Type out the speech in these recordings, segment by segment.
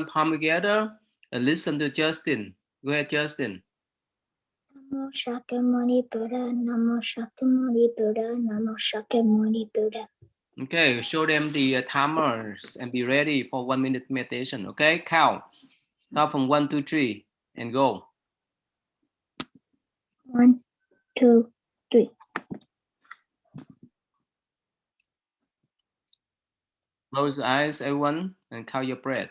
palm together and listen to Justin. Go ahead, Justin. Namo Shakyamuni Buddha, Namo Shakyamuni Buddha, Namo Shakyamuni Buddha. Okay, show them the timers and be ready for 1 minute meditation. Okay, count from 1 to 3 and go. 1, 2, 3. Close your eyes, everyone, and count your breath.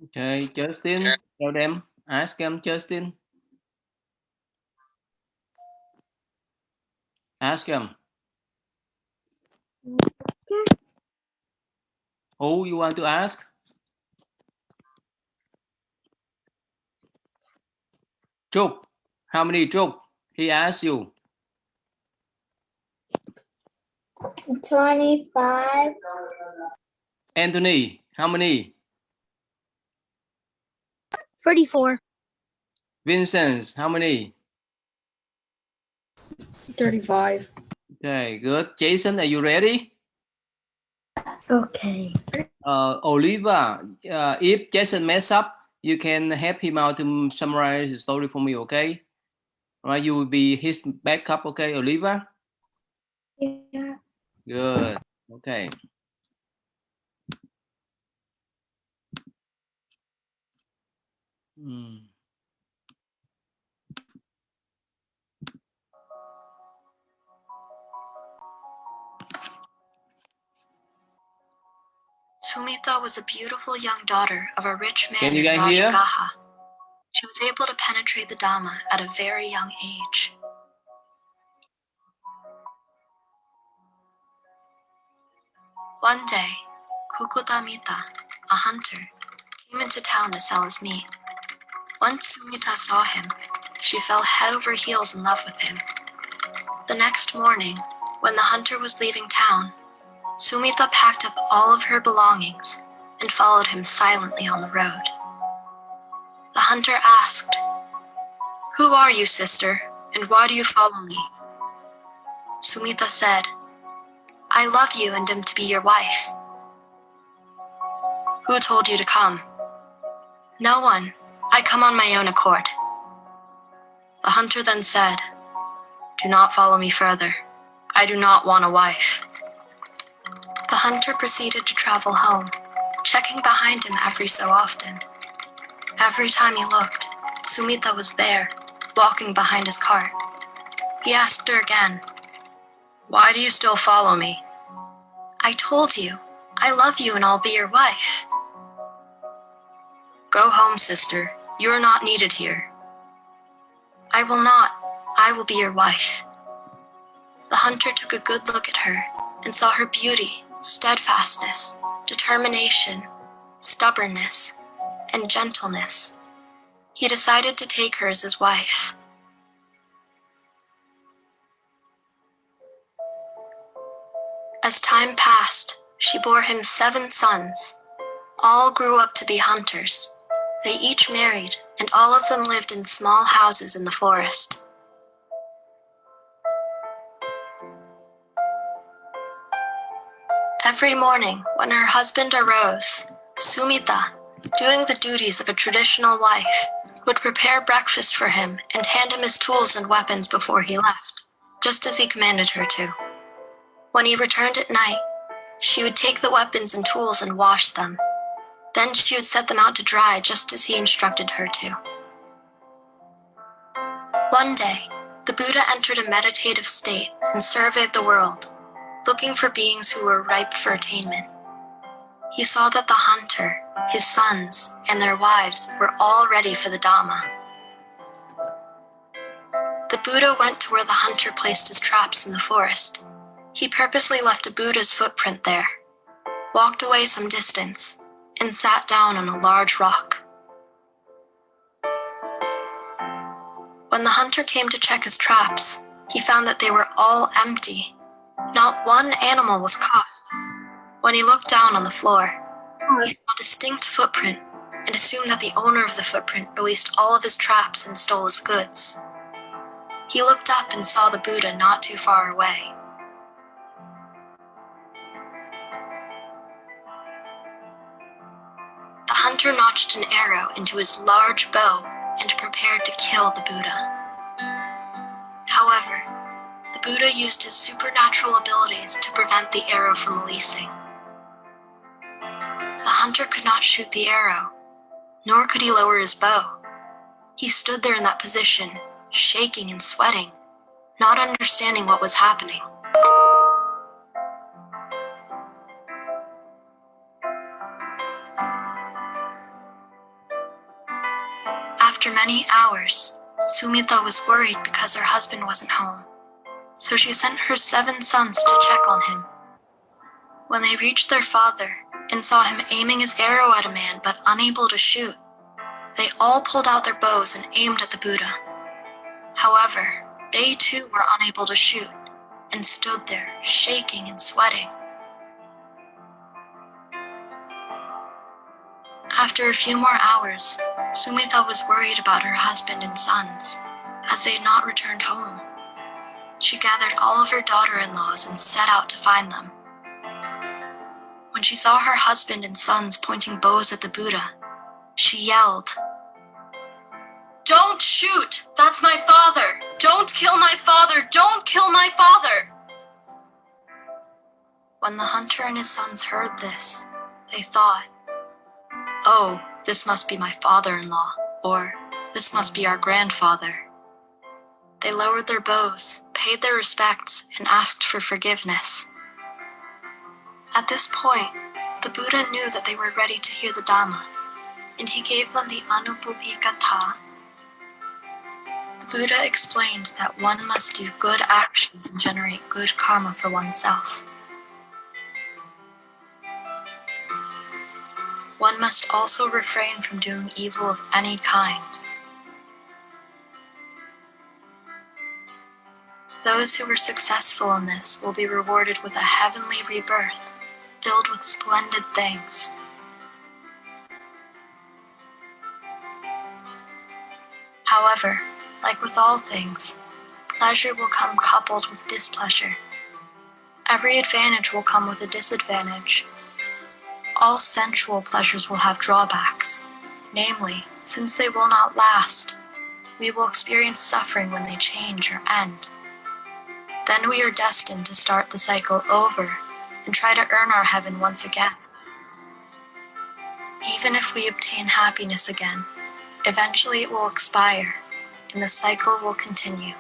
Okay, Justin, tell them. Ask them, Justin. Ask them. Who you want to ask? Trúc. How many, Trúc? He asked you. 25. Anthony, how many? 34. Vincent, how many? 35. Okay, good. Jason, are you ready? Okay. Oliva, if Jason mess up, you can help him out to summarize the story for me, okay? All right, you will be his backup, okay, Oliva? Yeah. Good. Okay. Sumita was a beautiful young daughter of a rich man Can you in guys hear? Rajagaha. She was able to penetrate the Dhamma at a very young age. One day, Kukudamita, a hunter, came into town to sell his meat. Once Sumita saw him, she fell head over heels in love with him. The next morning, when the hunter was leaving town, Sumita packed up all of her belongings and followed him silently on the road. The hunter asked, "Who are you, sister, and why do you follow me?" Sumita said, "I love you and am to be your wife." "Who told you to come?" "No one. I come on my own accord." The hunter then said, "Do not follow me further. I do not want a wife." The hunter proceeded to travel home, checking behind him every so often. Every time he looked, Sumita was there, walking behind his cart. He asked her again, "Why do you still follow me?" "I told you, I love you and I'll be your wife." "Go home, sister. You are not needed here." "I will not. I will be your wife." The hunter took a good look at her and saw her beauty, steadfastness, determination, stubbornness, and gentleness. He decided to take her as his wife. As time passed, she bore him 7 sons. All grew up to be hunters. They each married, and all of them lived in small houses in the forest. Every morning, when her husband arose, Sumita, doing the duties of a traditional wife, would prepare breakfast for him and hand him his tools and weapons before he left, just as he commanded her to. When he returned at night, she would take the weapons and tools and wash them. Then she would set them out to dry just as he instructed her to. One day, the Buddha entered a meditative state and surveyed the world, looking for beings who were ripe for attainment. He saw that the hunter, his sons, and their wives were all ready for the Dhamma. The Buddha went to where the hunter placed his traps in the forest. He purposely left a Buddha's footprint there, walked away some distance, and sat down on a large rock. When the hunter came to check his traps, he found that they were all empty. Not one animal was caught. When he looked down on the floor, he saw a distinct footprint and assumed that the owner of the footprint released all of his traps and stole his goods. He looked up and saw the Buddha not too far away. The hunter notched an arrow into his large bow and prepared to kill the Buddha. However, the Buddha used his supernatural abilities to prevent the arrow from releasing. The hunter could not shoot the arrow, nor could he lower his bow. He stood there in that position, shaking and sweating, not understanding what was happening. After many hours, Sumita was worried because her husband wasn't home, so she sent her 7 sons to check on him. When they reached their father and saw him aiming his arrow at a man but unable to shoot, they all pulled out their bows and aimed at the Buddha. However, they too were unable to shoot and stood there shaking and sweating. After a few more hours, Sumita was worried about her husband and sons, as they had not returned home. She gathered all of her daughter-in-laws and set out to find them. When she saw her husband and sons pointing bows at the Buddha, she yelled, "Don't shoot! That's my father! Don't kill my father! Don't kill my father!" When the hunter and his sons heard this, they thought, "Oh, this must be my father-in-law," or "This must be our grandfather." They lowered their bows, paid their respects, and asked for forgiveness. At this point, the Buddha knew that they were ready to hear the Dhamma, and he gave them the Anupubbhikatha. The Buddha explained that one must do good actions and generate good karma for oneself. One must also refrain from doing evil of any kind. Those who were successful in this will be rewarded with a heavenly rebirth, filled with splendid things. However, like with all things, pleasure will come coupled with displeasure. Every advantage will come with a disadvantage. All sensual pleasures will have drawbacks. Namely, since they will not last, we will experience suffering when they change or end. Then we are destined to start the cycle over and try to earn our heaven once again. Even if we obtain happiness again, eventually it will expire and the cycle will continue.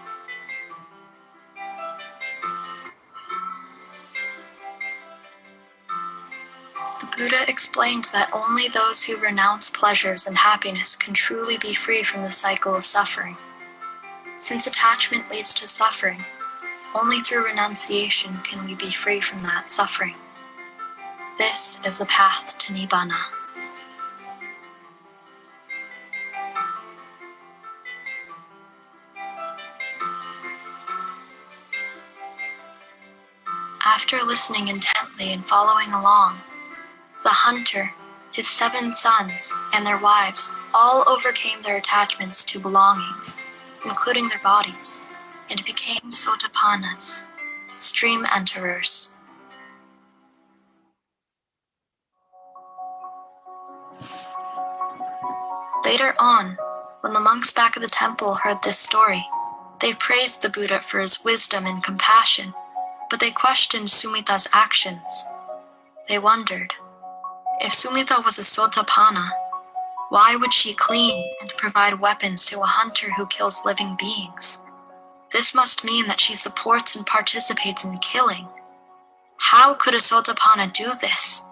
The Buddha explained that only those who renounce pleasures and happiness can truly be free from the cycle of suffering. Since attachment leads to suffering, only through renunciation can we be free from that suffering. This is the path to Nibbana. After listening intently and following along, the hunter, his 7 sons, and their wives all overcame their attachments to belongings, including their bodies, and became sotapannas, stream enterers. Later on, when the monks back at the temple heard this story, they praised the Buddha for his wisdom and compassion, but they questioned Sumita's actions. They wondered, If Sumita was a Sotapanna, why would she clean and provide weapons to a hunter who kills living beings? This must mean that she supports and participates in killing. How could a Sotapanna do this?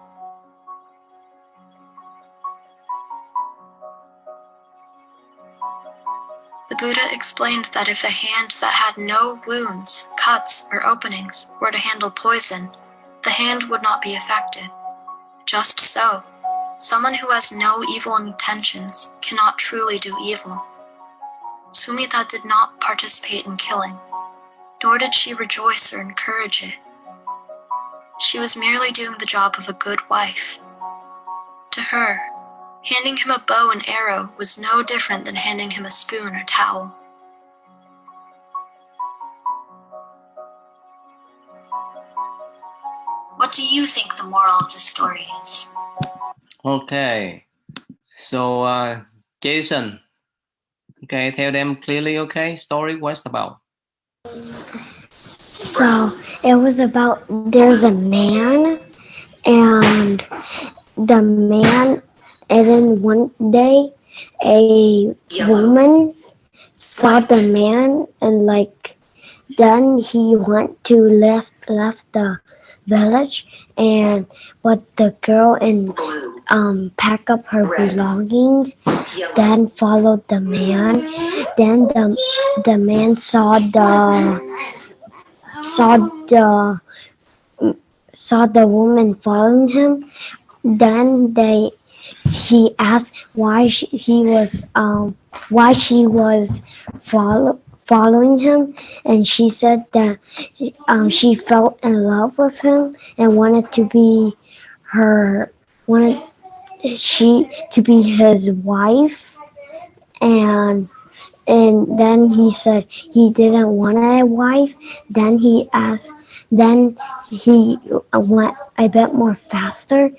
The Buddha explained that if a hand that had no wounds, cuts, or openings were to handle poison, the hand would not be affected. Just so, someone who has no evil intentions cannot truly do evil. Sumita did not participate in killing, nor did she rejoice or encourage it. She was merely doing the job of a good wife. To her, handing him a bow and arrow was no different than handing him a spoon or towel. What do you think the moral of this story is? Okay. So, Jason. Okay, tell them clearly, okay? Story, what's about? So it was about there's a man and the man, and then one day a woman saw the man and then he went to left the village, and but the girl and pack up her belongings, then followed the man. Then the man saw the woman following him. Then he asked why she was following him, and she said that she felt in love with him and wanted his wife, and then he said he didn't want a wife. Then he went a bit more faster,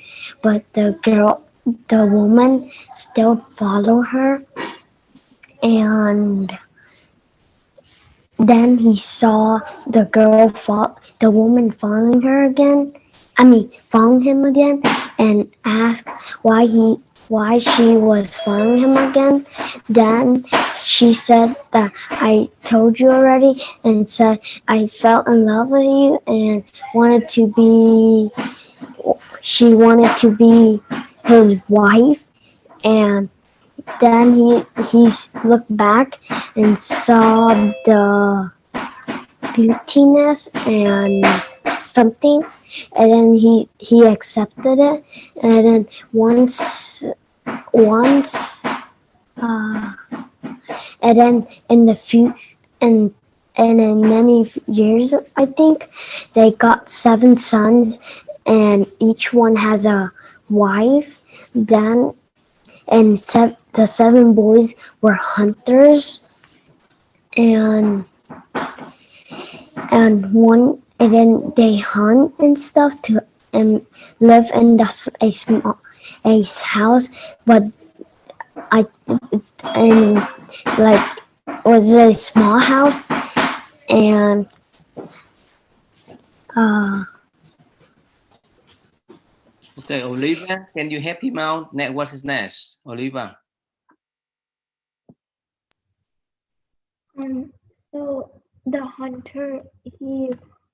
but the woman still followed her, and then he saw the woman following him again, and asked why she was following him again. Then she said that I told you already, and said I fell in love with you and she wanted to be his wife. And then he looked back and saw the beautiness and something, and then he accepted it. And then once and then in the future, and in many years, I think they got 7 sons, and each one has a wife. Then the 7 boys were hunters, and then they hunt and stuff and live in a house, but was a small house, and Okay, Olivia, can you help him out? What is next, Olivia? So the hunter, he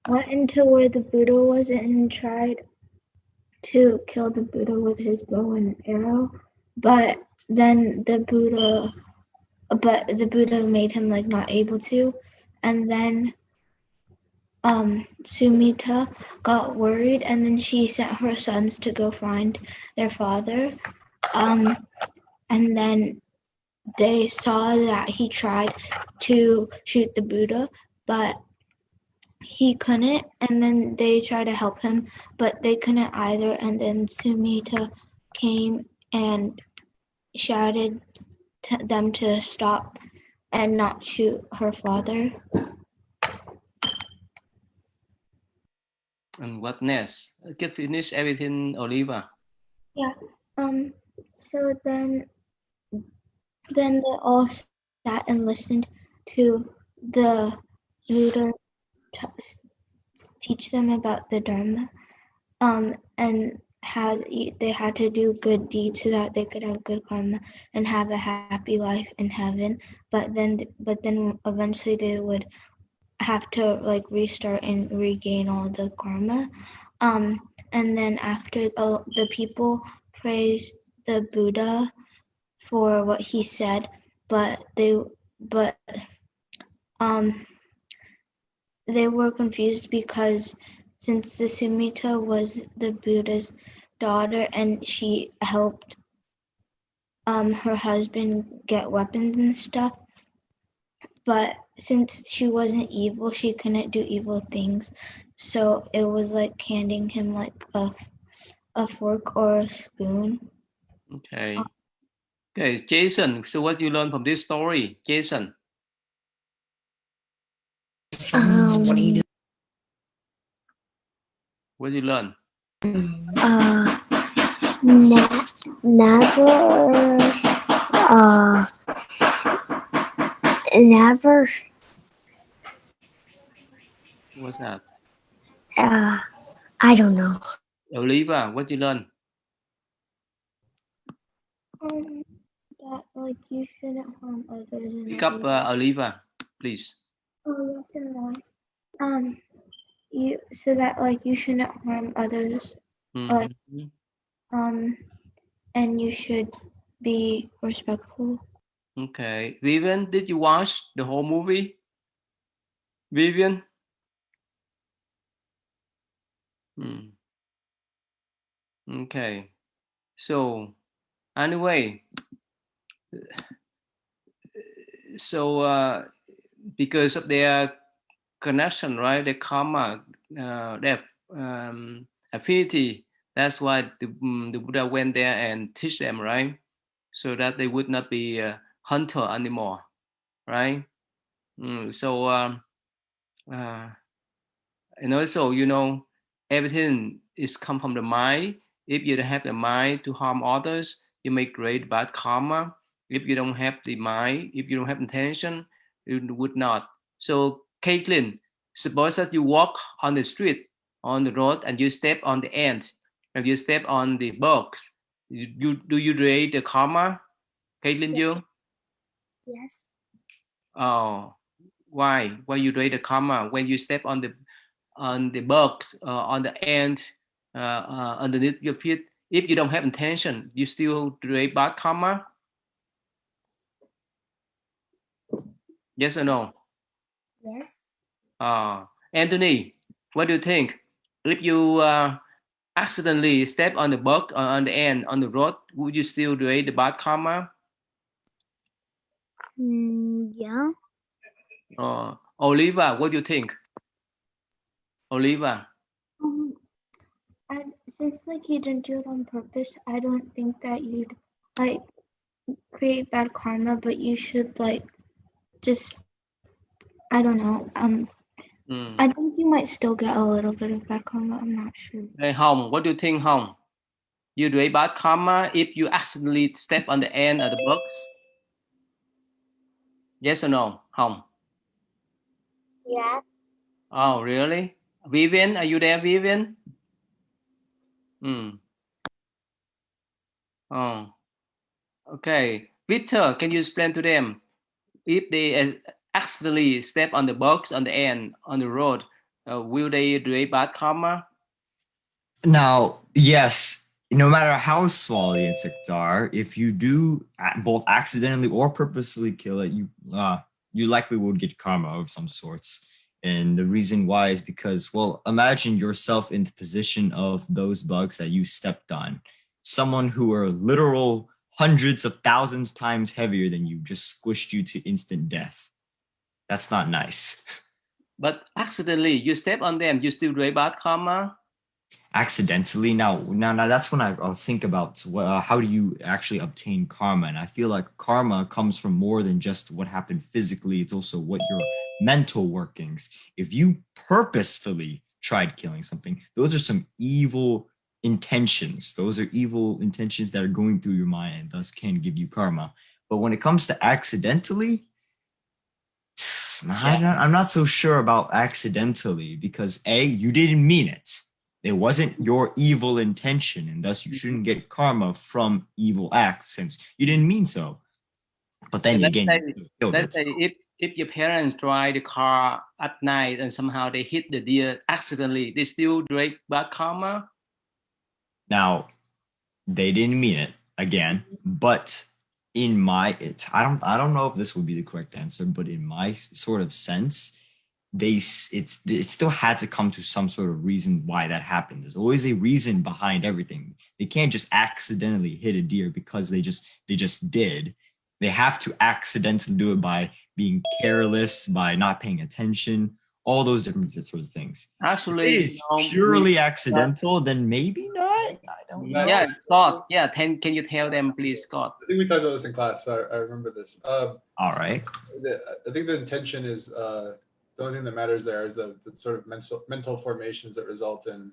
went into where the Buddha was and tried to kill the Buddha with his bow and arrow, but then the Buddha made him not able to, and then Sumita got worried, and then she sent her sons to go find their father, and then they saw that he tried to shoot the Buddha, but he couldn't, and then they tried to help him, but they couldn't either. And then Sumita came and shouted to them to stop and not shoot her father. And what next? Get finish everything, Olivia. Yeah. So then they all sat and listened to the Buddha teach them about the Dharma. And they had to do good deeds so that they could have good karma and have a happy life in heaven. But then eventually they would have to like restart and regain all the karma. And then after the people praised the Buddha for what he said, but they were confused because since the Sumita was the Buddha's daughter and she helped her husband get weapons and stuff, but since she wasn't evil, she couldn't do evil things. So it was like handing him like a fork or a spoon. Okay. Okay, Jason. So what you learn from this story, Jason? What do you do? What you learn? Never. What's that? I don't know. Oliva, what you learn? That like you shouldn't harm others. Pick up Oliva, please. Oh yes, and one. You so that like you shouldn't harm others. Like and you should be respectful. Okay, Vivian, did you watch the whole movie? Vivian? Okay, so anyway, so because of their connection, right, their karma, their affinity, that's why the Buddha went there and teach them, right, so that they would not be a hunter anymore, right? And also, you know, everything is come from the mind. If you don't have the mind to harm others, you may create bad karma. If you don't have the mind, if you don't have intention, you would not. So, Caitlin, suppose that you walk on the street, on the road, and you step on the ant, and you step on the bugs. Do you create the karma, Caitlin? You? Yes. Oh, why? Why you create the karma when you step on the bugs, on the ant, underneath your feet? If you don't have intention, you still create bad karma? Yes or no? Yes. Anthony, what do you think? If you accidentally step on the bug, on the ant, on the road, would you still create the bad karma? Yeah. Oliva, what do you think? Oliva? Since like you didn't do it on purpose, I don't think that you'd like create bad karma, but you should like just I don't know. I think you might still get a little bit of bad karma. I'm not sure. Hey, Hong, what do you think, Hong? You create bad karma if you accidentally step on the end of the bugs? Yes or no, Hong? Yes. Oh, really? Vivian, are you there, Vivian? Oh, okay. Victor, can you explain to them if they accidentally step on the box on the end on the road, will they create bad karma? Now, yes, no matter how small the insects are, if you do both accidentally or purposefully kill it, you likely would get karma of some sorts. And the reason why is because, well, imagine yourself in the position of those bugs that you stepped on. Someone who are literal hundreds of thousands times heavier than you just squished you to instant death. That's not nice. But accidentally, you step on them, you still create bad karma? Accidentally. Now that's when I'll think about how do you actually obtain karma. And I feel like karma comes from more than just what happened physically. It's also what your mental workings. If you purposefully tried killing something, those are some evil intentions. Those are evil intentions that are going through your mind and thus can give you karma. But when it comes to accidentally, I'm not so sure about accidentally, because A, you didn't mean it. It wasn't your evil intention, and thus you shouldn't get karma from evil acts since you didn't mean so. But then let's again, say if your parents drive the car at night and somehow they hit the deer accidentally, they still direct bad karma? Now, they didn't mean it again, but in my I don't know if this would be the correct answer, but in my sort of sense, it still had to come to some sort of reason why that happened. There's always a reason behind everything. They can't just accidentally hit a deer because they just did. They have to accidentally do it by being careless, by not paying attention, all those different sorts of things. Actually, if it is purely accidental, then maybe not. I don't know. Yeah, Scott. Yeah, can you tell them, please, Scott? I think we talked about this in class, so I remember this. All right. I think the intention is the only thing that matters there is the sort of mental formations that result in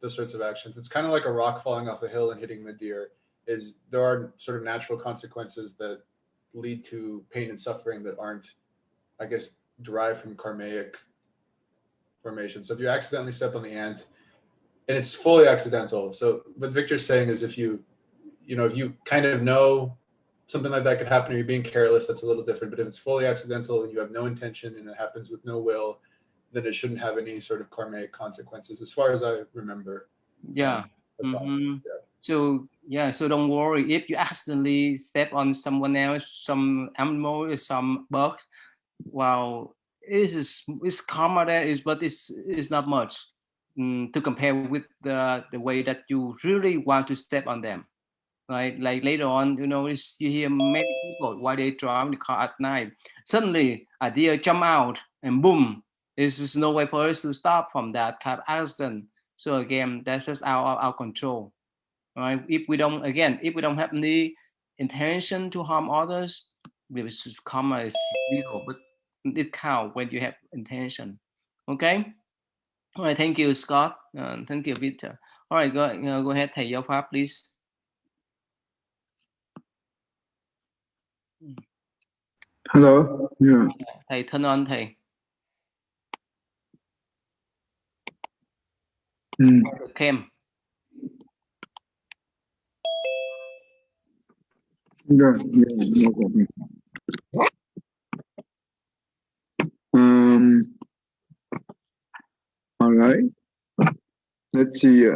those sorts of actions. It's kind of like a rock falling off a hill and hitting the deer. There are sort of natural consequences that lead to pain and suffering that aren't, I guess, derived from karmic formation. So if you accidentally step on the ant, and it's fully accidental. So what Victor's saying is if you kind of know something like that could happen, or you're being careless, that's a little different. But if it's fully accidental and you have no intention and it happens with no will, then it shouldn't have any sort of karmic consequences, as far as I remember. Yeah. So don't worry if you accidentally step on someone else, some animal or some bug. Well, it's karma there, but it's not much to compare with the way that you really want to step on them. Right? Like later on, you hear many people while they drive the car at night, suddenly a deer jump out and boom, there's just no way for us to stop from that type of accident. So again, that's just our control. Right? If we don't have any intention to harm others, karma is zero, but it counts when you have intention. Okay. All right. Thank you, Scott. Thank you, Victor. All right. Go ahead, thầy giáo pháp, please. Hello. Yeah. Thầy turn on thầy. Cam. Yeah, no problem. All right. Let's see.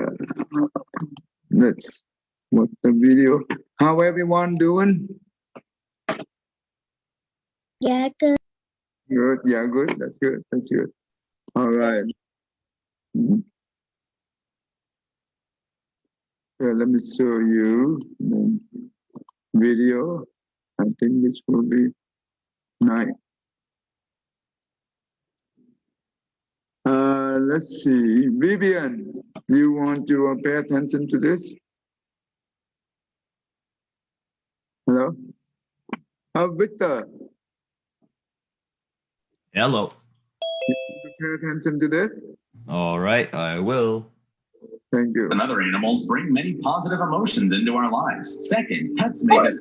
Let's watch the video. How everyone doing? Yeah, good. Good. Yeah, good. That's good. That's good. All right. Let me show you the video. I think this will be nice. Let's see. Vivian, do you want to pay attention to this? Hello? Victor. Hello. Pay attention to this? All right, I will. Thank you. And other animals bring many positive emotions into our lives. Second, pets make us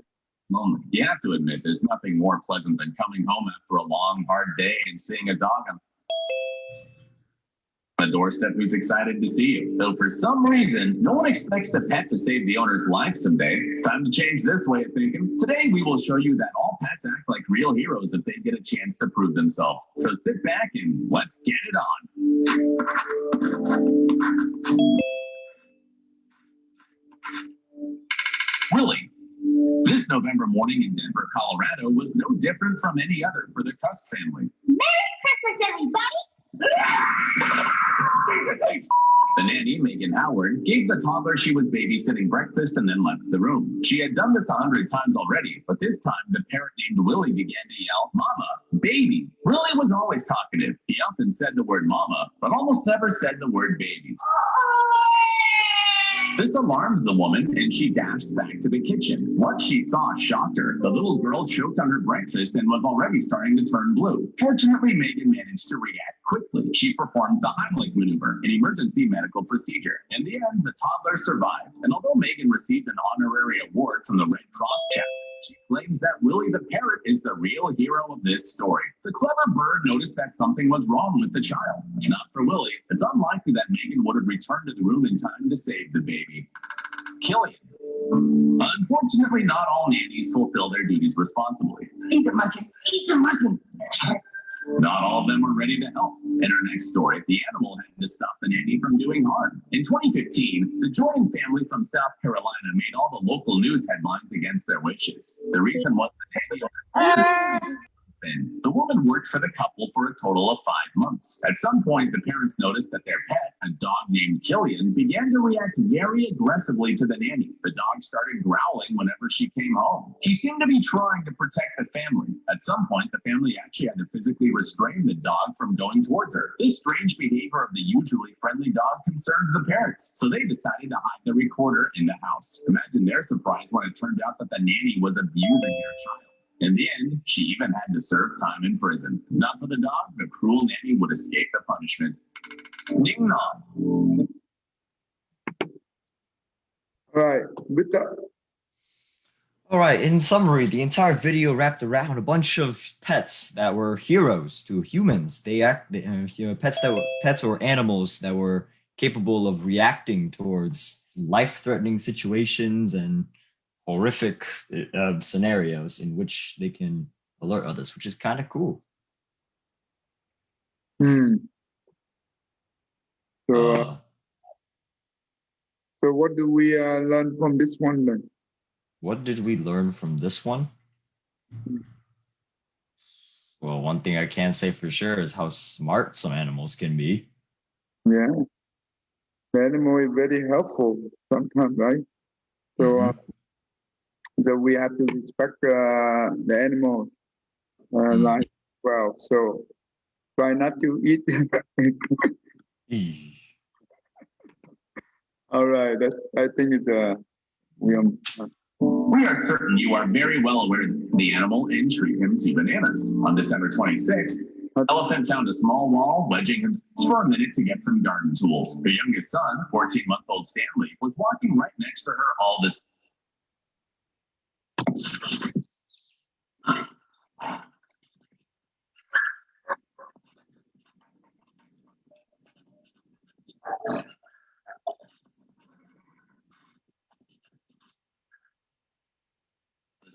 lonely. You have to admit, there's nothing more pleasant than coming home after a long, hard day and seeing a dog on the doorstep who's excited to see you. Though for some reason, no one expects the pet to save the owner's life someday. It's time to change this way of thinking. Today, we will show you that all pets act like real heroes if they get a chance to prove themselves. So sit back and let's get it on. Really? This November morning in Denver, Colorado was no different from any other for the Cusk family. Merry Christmas, everybody! The nanny, Megan Howard, gave the toddler she was babysitting breakfast and then left the room. She had done this 100 times already, but this time the parent named Willie began to yell, "Mama, baby." Willie was always talkative. He often said the word mama, but almost never said the word baby. This alarmed the woman, and she dashed back to the kitchen. What she saw shocked her. The little girl choked on her breakfast and was already starting to turn blue. Fortunately, Megan managed to react quickly. She performed the THIİNH maneuver, an emergency medical procedure. In the end, the toddler survived. And although Megan received an honorary award from the Red Cross chapter, She claims that Willie the parrot is the real hero of this story. The clever bird noticed that something was wrong with the child. Not for Willie. It's unlikely that Megan would have returned to the room in time to save the baby. Killian. Unfortunately, not all nannies fulfill their duties responsibly. Eat the mushroom! Eat the mushroom! Not all of them were ready to help. In our next story, the animal had to stop the nanny from doing harm. In 2015, the Jordan family from South Carolina made all the local news headlines against their wishes. The reason was the nanny. The woman worked for the couple for a total of 5 months. At some point, the parents noticed that their pet, a dog named Killian, began to react very aggressively to the nanny. The dog started growling whenever she came home. He seemed to be trying to protect the family. At some point, the family actually had to physically restrain the dog from going towards her. This strange behavior of the usually friendly dog concerned the parents, so they decided to hide the recorder in the house. Imagine their surprise when it turned out that the nanny was abusing their child. In the end, she even had to serve time in prison. If not for the dog, the cruel nanny would escape the punishment. Ding dong. Right. With the All right, in summary, the entire video wrapped around a bunch of pets that were heroes to humans. Pets or animals that were capable of reacting towards life-threatening situations and horrific scenarios in which they can alert others, which is kind of cool. So what do we learn from this one then? What did we learn from this one? Well, one thing I can say for sure is how smart some animals can be. Yeah. The animal is very helpful sometimes, right? So, so we have to respect the animal life as well. So try not to eat. All right. I think it's We are certain you are very well aware of the animal in TRIGONOMETRY 2 Bananas. On December 26th, an elephant found a small wall, wedging himself for a minute to get some garden tools. Her youngest son, 14-month-old Stanley, was walking right next to her all this.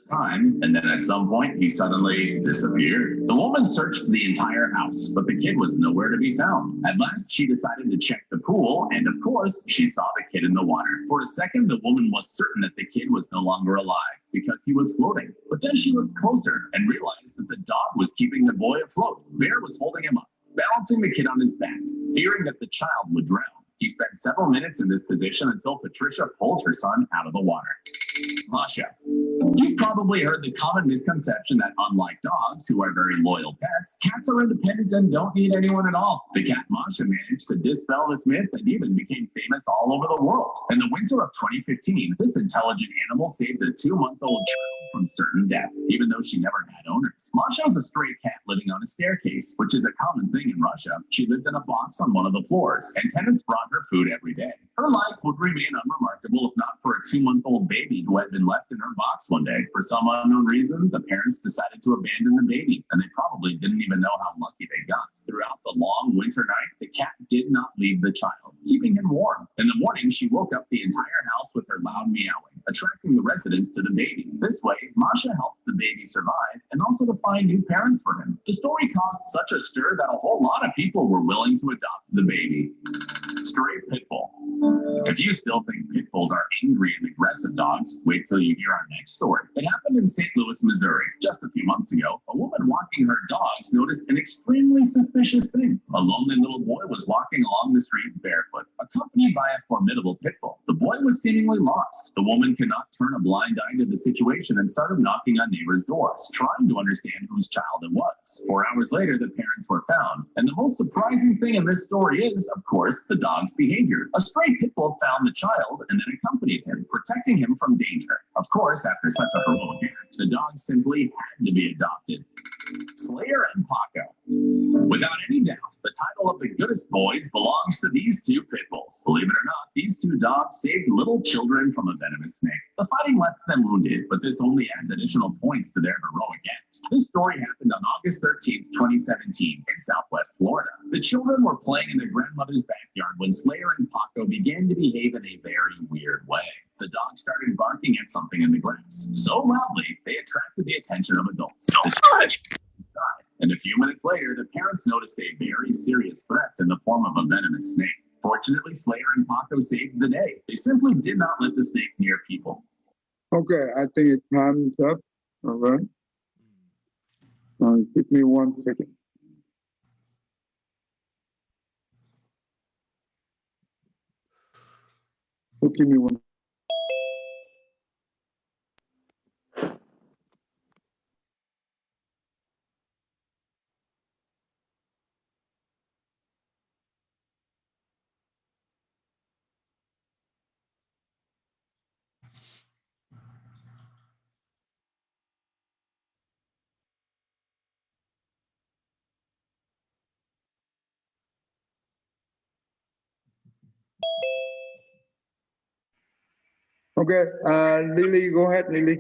Time, and then at some point he suddenly disappeared. The woman searched the entire house, but the kid was nowhere to be found. At last, she decided to check the pool, and of course, she saw the kid in the water. For a second, the woman was certain that the kid was no longer alive because he was floating. But then she looked closer and realized that the dog was keeping the boy afloat. Bear was holding him up, balancing the kid on his back, fearing that the child would drown. He spent several minutes in this position until Patricia pulled her son out of the water. Masha. You've probably heard the common misconception that unlike dogs, who are very loyal pets, cats are independent and don't need anyone at all. The cat Masha managed to dispel this myth and even became famous all over the world. In the winter of 2015, this intelligent animal saved a 2-month-old child from certain death, even though she never had owners. Masha was a stray cat living on a staircase, which is a common thing in Russia. She lived in a box on one of the floors, and tenants brought her food every day. Her life would remain unremarkable if not for a 2-month-old baby who had been left in her box one day. For some unknown reason, the parents decided to abandon the baby, and they probably didn't even know how lucky they got. Throughout the long winter night, the cat did not leave the child, keeping him warm. In the morning, she woke up the entire house with her loud meowing, attracting the residents to the baby. This way, Masha helped the baby survive and also to find new parents for him. The story caused such a stir that a whole lot of people were willing to adopt the baby. Stray pit bull. If you still think pit bulls are angry and aggressive dogs, wait till you hear our next story. It happened in St. Louis, Missouri. Just a few months ago, a woman walking her dogs noticed an extremely suspicious thing. A lonely little boy was walking along the street barefoot, accompanied by a formidable pit bull. The boy was seemingly lost. The woman could not turn a blind eye to the situation and started knocking on neighbors' doors, trying to understand whose child it was. 4 hours later, the parents were found. And the most surprising thing in this story is, of course, the dog's behavior. A stray pit bull found the child and then accompanied him, protecting him from danger. Of course, after such a heroic act, the dog simply had to be adopted. Slayer and Paco. Without any doubt, the title of the goodest boys belongs to these two pit bulls. Believe it or not, these two dogs saved little children from a venomous snake. The fighting left them wounded, but this only adds additional points to their heroic act. This story happened on August 13th, 2017 in Southwest Florida. The children were playing in their grandmother's backyard when Slayer and Paco began to behave in a very weird way. The dogs started barking at something in the grass so loudly they attracted the attention of adults. And a few minutes later, the parents noticed a very serious threat in the form of a venomous snake. Fortunately, Slayer and Paco saved the day. They simply did not let the snake near people. Okay, I think it's time's up. All right. Give me 1 second. Give me one. Okay, Lily, go ahead, Lily.